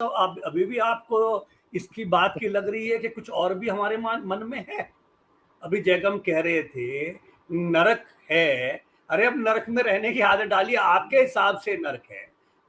तो अब अभी भी आपको इसकी बात की लग रही है कि कुछ और भी हमारे मन में है। अभी जयगम कह रहे थे नरक है। अरे अब नरक में रहने की आदत डालिए, आपके हिसाब से नरक है।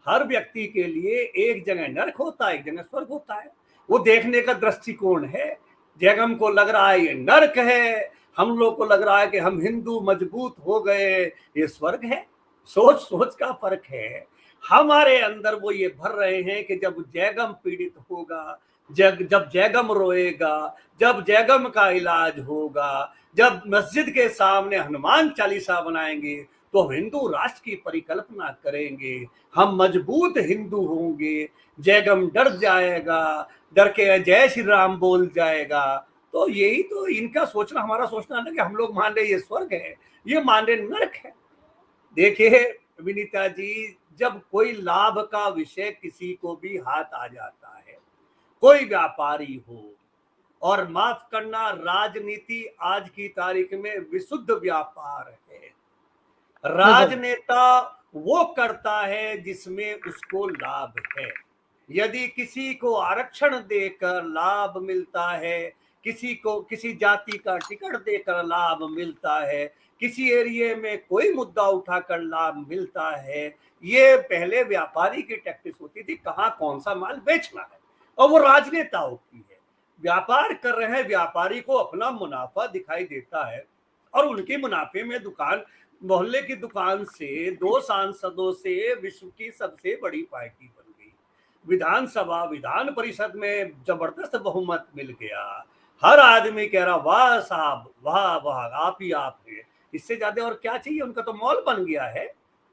हर व्यक्ति के लिए एक जगह नरक होता है, एक जगह स्वर्ग होता है। वो देखने का दृष्टिकोण है। जयगम को लग रहा है ये नरक है, हम लोग को लग रहा है कि हम हिंदू मजबूत हो गए, ये स्वर्ग है। सोच सोच का फर्क है। हमारे अंदर वो ये भर रहे हैं कि जब जयगम पीड़ित होगा, जब जयगम रोएगा, जब जयगम का इलाज होगा, जब मस्जिद के सामने हनुमान चालीसा बनाएंगे तो हम हिंदू राष्ट्र की परिकल्पना करेंगे, हम मजबूत हिंदू होंगे। जयगम डर जाएगा, डर के जय श्री राम बोल जाएगा। तो यही तो इनका सोचना, हमारा सोचना ना कि हम लोग मान रहे ये स्वर्ग है, ये मान रहे नरक है। देखिए विनीता जी, जब कोई लाभ का विषय किसी को भी हाथ आ जाता है, कोई व्यापारी हो, और माफ करना, राजनीति आज की तारीख में विशुद्ध व्यापार है। बिल्कुल। राजनेता वो करता है जिसमें उसको लाभ है। यदि किसी को आरक्षण देकर लाभ मिलता है, किसी को किसी जाति का टिकट देकर लाभ मिलता है, किसी एरिया में कोई मुद्दा उठाकर लाभ मिलता है, ये पहले व्यापारी की टैक्टिस होती थी, कहाँ कौन सा माल बेचना है। और वो राजनेताओं की है। व्यापार कर रहे हैं, व्यापारी को अपना मुनाफा दिखाई देता है, और उनके मुनाफे में दुकान, मोहल्ले की दुकान से 2 सांसदों से विश्व की सबसे बड़ी पार्टी बन गई। विधानसभा विधान परिषद में जबरदस्त बहुमत मिल गया। हर आदमी कह रहा वाह साहब, वाह वाह, आप ही आप हैं। इससे ज्यादा और क्या चाहिए, उनका तो मॉल बन गया है।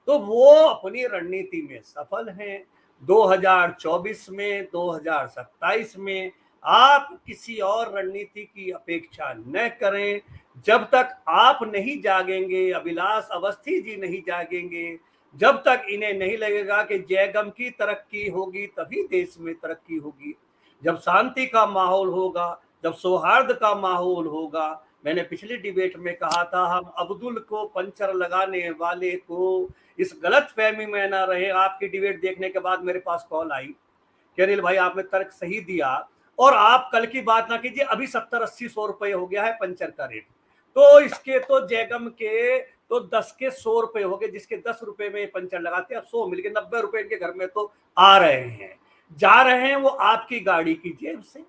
तो वो अपनी रणनीति में सफल हैं। 2024 में, 2027 में आप किसी और रणनीति की अपेक्षा न करें। जब तक आप नहीं जागेंगे, अभिलाष अवस्थी जी नहीं जागेंगे, जब तक इन्हें नहीं लगेगा कि जयगम की तरक्की होगी तभी देश में तरक्की होगी। जब शांति का माहौल होगा, जब सौहार्द का माहौल होगा। मैंने पिछली डिबेट में कहा था, हम अब्दुल को पंचर लगाने वाले को इस गलत फहमी में ना रहे। आपकी डिबेट देखने के बाद मेरे पास कॉल आई कि अनिल भाई आपने तर्क सही दिया, और आप कल की बात ना कीजिए, अभी 70-80-100 रुपए हो गया है पंचर का रेट। तो इसके तो जयगम के तो 10 के 100 रुपए हो गए, जिसके 10 रुपए में पंचर लगाते हैं, अब 100 मिल गए, 90 रुपए इनके घर में तो आ रहे हैं। जा रहे हैं वो आपकी गाड़ी की जेब से।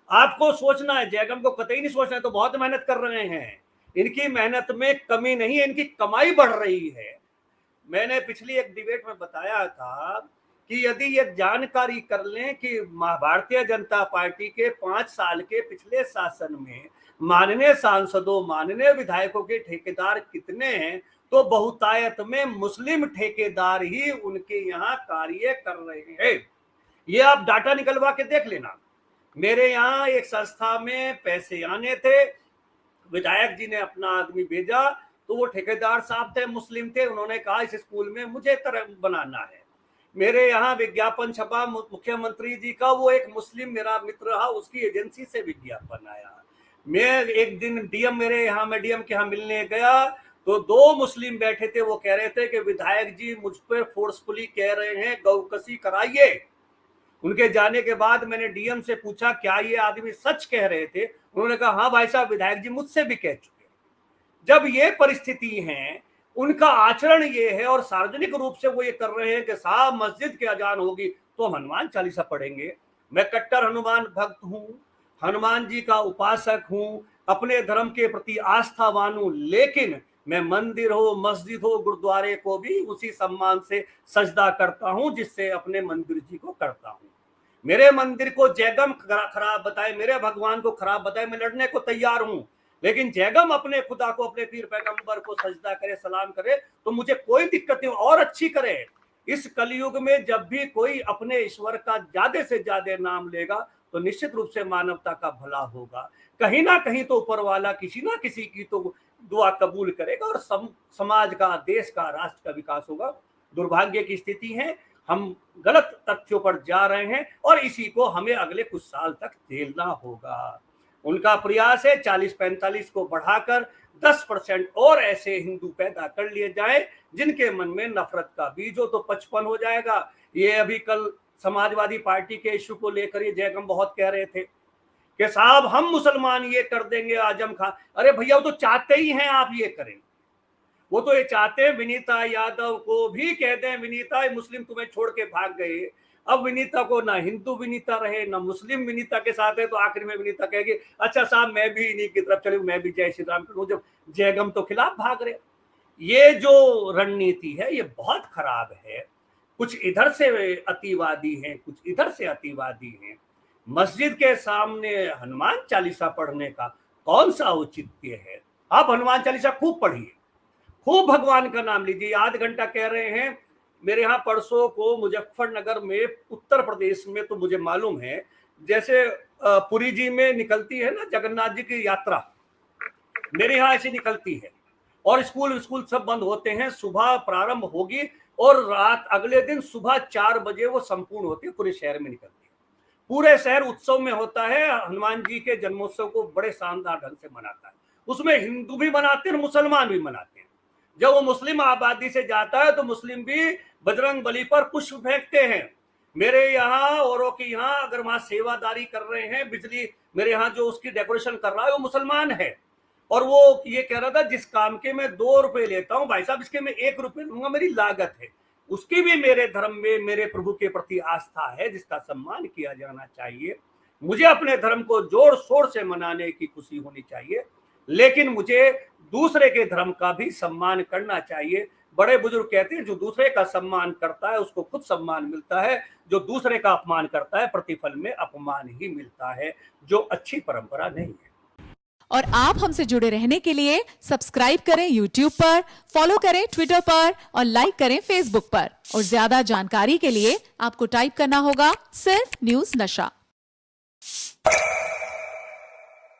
आपको सोचना है, जयगम को कतई नहीं सोचना है, तो बहुत मेहनत कर रहे हैं। इनकी मेहनत में कमी नहीं है, इनकी कमाई बढ़ रही है। मैंने पिछली एक डिबेट में बताया था कि यदि ये जानकारी कर लें कि भारतीय जनता पार्टी के 5 साल के पिछले शासन में माननीय सांसदों, माननीय विधायकों के ठेकेदार कितने हैं, तो बहुतायत में मुस्लिम ठेकेदार ही उनके यहाँ कार्य कर रहे हैं। ये आप डाटा निकलवा के देख लेना। मेरे यहाँ एक संस्था में पैसे आने थे, विधायक जी ने अपना आदमी भेजा, तो वो ठेकेदार साहब थे, मुस्लिम थे। उन्होंने कहा इस स्कूल में मुझे तरह बनाना है। मेरे यहाँ विज्ञापन छपा मुख्यमंत्री जी का, वो एक मुस्लिम मेरा मित्र रहा, उसकी एजेंसी से विज्ञापन आया। मैं एक दिन डीएम, मेरे यहाँ मैं डीएम के यहाँ मिलने गया, तो 2 मुस्लिम बैठे थे। वो कह रहे थे कि विधायक जी मुझ पर फोर्सफुली कह रहे हैं गौकसी कराइए। उनके जाने के बाद मैंने डीएम से पूछा क्या ये आदमी सच कह रहे थे। उन्होंने कहा हाँ भाई साहब, विधायक जी मुझसे भी कह चुके। जब ये परिस्थिति है, उनका आचरण ये है, और सार्वजनिक रूप से वो ये कर रहे हैं कि साहब मस्जिद की अजान होगी तो हम हनुमान चालीसा पढ़ेंगे। मैं कट्टर हनुमान भक्त हूं, हनुमान जी का उपासक हूं, अपने धर्म के प्रति आस्थावान हूं, लेकिन मैं मंदिर हो, मस्जिद हो, गुरुद्वारे को भी उसी सम्मान से सजदा करता हूं जिससे अपने मंदिर जी को करता हूं। मेरे मंदिर को जयगम खराब बताए, मेरे भगवान को खराब बताए, मैं लड़ने को तैयार हूं। लेकिन जयगम अपने खुदा को, अपने पीर पैगंबर को सजदा करे, सलाम करे, तो मुझे कोई दिक्कत नहीं, और अच्छी करे। इस कलयुग में जब भी कोई अपने ईश्वर का ज्यादा से ज्यादा नाम लेगा तो निश्चित रूप से मानवता का भला होगा। कहीं ना कहीं तो ऊपर वाला किसी ना किसी की तो दुआ कबूल करेगा, और समाज का, देश का, राष्ट्र का विकास होगा। दुर्भाग्य की स्थिति है, हम गलत तथ्यों पर जा रहे हैं, और इसी को हमें अगले कुछ साल तक झेलना होगा। उनका प्रयास है 40-45 को बढ़ाकर 10% और ऐसे हिंदू पैदा कर लिए जाए जिनके मन में नफरत का बीज हो, तो 55 हो जाएगा। ये अभी कल समाजवादी पार्टी के इशू को लेकर ये जयगम बहुत कह रहे थे कि साहब हम मुसलमान ये कर देंगे आजम खान। अरे भैया वो तो चाहते ही हैं आप ये करें, वो तो ये चाहते हैं विनीता यादव को भी कह दें विनीता मुस्लिम तुम्हें छोड़ के भाग गए। अब विनीता को ना हिंदू विनीता रहे ना मुस्लिम विनीता के साथ है, तो आखिर में विनीता कहेगी अच्छा साहब मैं भी इन्हीं की तरफ चली, मैं भी जय श्री राम करूं, जब जयगम तो खिलाफ भाग रहे। ये जो रणनीति है ये बहुत खराब है। कुछ इधर से अतिवादी हैं, कुछ इधर से अतिवादी हैं। मस्जिद के सामने हनुमान चालीसा पढ़ने का कौन सा औचित्य है? आप हनुमान चालीसा खूब पढ़िए, खूब भगवान का नाम लीजिए, आध घंटा कह रहे हैं। मेरे यहाँ परसों को मुजफ्फरनगर में उत्तर प्रदेश में तो मुझे मालूम है, जैसे पुरी जी में निकलती है ना जगन्नाथ जी की यात्रा, मेरे यहाँ ऐसी निकलती है और स्कूल सब बंद होते हैं, सुबह प्रारंभ होगी और रात अगले दिन सुबह 4 बजे वो संपूर्ण होती है, पूरे शहर में निकलती है। पूरे शहर उत्सव में होता है, हनुमान जी के जन्मोत्सव को बड़े शानदार ढंग से मनाता है। उसमें हिंदू भी मनाते हैं, मुसलमान भी मनाते हैं। जब वो मुस्लिम आबादी से जाता है तो मुस्लिम भी बजरंग बली पर पुष्प फेंकते हैं। मेरे यहाँ औरों के यहाँ अगर वहां सेवादारी कर रहे हैं, बिजली मेरे यहाँ जो उसकी डेकोरेशन कर रहा है वो मुसलमान है, और वो ये कह रहा था जिस काम के मैं 2 रुपए लेता हूं भाई साहब इसके मैं 1 रुपए लूंगा, मेरी लागत है। उसकी भी मेरे धर्म में मेरे प्रभु के प्रति आस्था है जिसका सम्मान किया जाना चाहिए। मुझे अपने धर्म को जोर शोर से मनाने की खुशी होनी चाहिए, लेकिन मुझे दूसरे के धर्म का भी सम्मान करना चाहिए। बड़े बुजुर्ग कहते हैं जो दूसरे का सम्मान करता है उसको खुद सम्मान मिलता है, जो दूसरे का अपमान करता है प्रतिफल में अपमान ही मिलता है, जो अच्छी परंपरा नहीं है। और आप हमसे जुड़े रहने के लिए सब्सक्राइब करें YouTube पर, फॉलो करें Twitter पर और लाइक करें Facebook पर। और ज्यादा जानकारी के लिए आपको टाइप करना होगा सिर्फ न्यूज नशा।